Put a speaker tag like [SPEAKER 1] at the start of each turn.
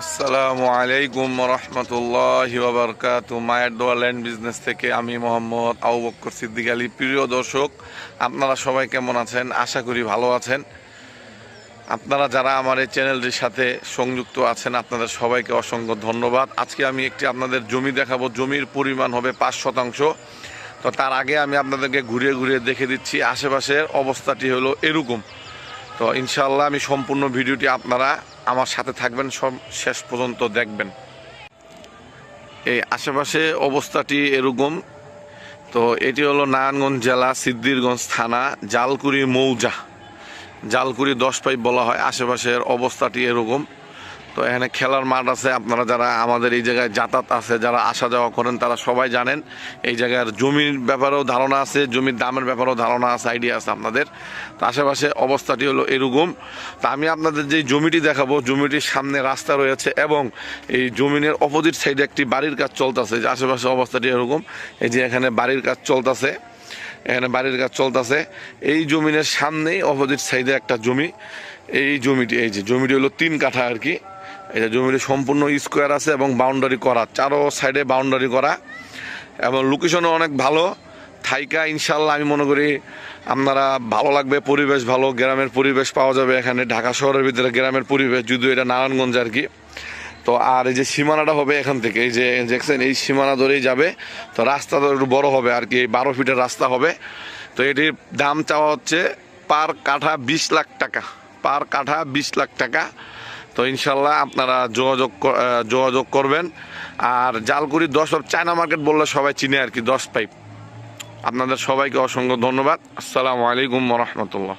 [SPEAKER 1] আসসালামু আলাইকুম রহমতুল্লাহি ওয়া বারাকাতুহু। মায়ের দোয়া ল্যান্ড বিজনেস থেকে আমি মোহাম্মদ আবু বকর সিদ্দিক আলী। প্রিয় দর্শক, আপনারা সবাই কেমন আছেন? আশা করি ভালো আছেন। আপনারা যারা আমার এই চ্যানেলটির সাথে সংযুক্ত আছেন, আপনাদের সবাইকে অসংখ্য ধন্যবাদ। আজকে আমি একটি আপনাদের জমি দেখাবো। জমির পরিমাণ হবে 5%। তো তার আগে আমি আপনাদেরকে ঘুরিয়ে ঘুরিয়ে দেখে দিচ্ছি আশেপাশের অবস্থাটি হলো এরকম। তো ইনশাআল্লাহ আমি সম্পূর্ণ ভিডিওটি আপনারা আমার সাথে থাকবেন, সব শেষ পর্যন্ত দেখবেন। এই আশেপাশে অবস্থাটি এরকম। তো এটি হলো নারায়ণগঞ্জ জেলা, সিদ্ধিরগঞ্জ থানা, জালকুড়ি মৌজা, জালকুড়ি 10 পাইপ বলা হয়। আশেপাশের অবস্থাটি এরকম। তো এখানে খেলার মাঠ আছে। আপনারা যারা আমাদের এই জায়গায় যাতায়াত আছে, যারা আসা যাওয়া করেন, তারা সবাই জানেন এই জায়গার জমির ব্যাপারেও ধারণা আছে, জমির দামের ব্যাপারেও ধারণা আছে, আইডিয়া আছে আপনাদের। তো আশেপাশে অবস্থাটি হলো এরকম। তা আমি আপনাদের যে জমিটি দেখাবো, জমিটির সামনে রাস্তা রয়েছে এবং এই জমিনের অপোজিট সাইডে একটি বাড়ির কাজ চলতেছে। যে আশেপাশে অবস্থাটি এরকম। এই যে এখানে বাড়ির কাজ চলতেছে, এখানে বাড়ির কাজ চলতেছে। এই জমিনের সামনেই অপোজিট সাইডে একটা জমি। এই জমিটি, এই যে জমিটি হলো 3 কাঠা আর কি। এটা জমিটি সম্পূর্ণ স্কোয়ার আছে এবং বাউন্ডারি করা, চারো সাইডে বাউন্ডারি করা এবং লোকেশনও অনেক ভালো। থাইকা ইনশাল্লাহ আমি মনে করি আপনারা ভালো লাগবে। পরিবেশ ভালো, গ্রামের পরিবেশ পাওয়া যাবে এখানে। ঢাকা শহরের ভিতরে গ্রামের পরিবেশ, যদিও এটা নারায়ণগঞ্জ আর কি। তো আর এই যে সীমানাটা হবে এখান থেকে, এই যে দেখছেন, এই সীমানা ধরেই যাবে। তো রাস্তাটা একটু বড় হবে আর কি, 12 ফিটের রাস্তা হবে। তো এটির দাম চাওয়া হচ্ছে পার কাঠা 20 লাখ টাকা, পার কাঠা 20 লাখ টাকা। তো ইনশাল্লাহ আপনারা যোগাযোগ করবেন। আর জালকুড়ি 10 পাইপ, চায়না মার্কেট বললে সবাই চিনে আর কি, 10 পাইপ। আপনাদের সবাইকে অসংখ্য ধন্যবাদ। আসসালামু আলাইকুম রহমতুল্লাহ।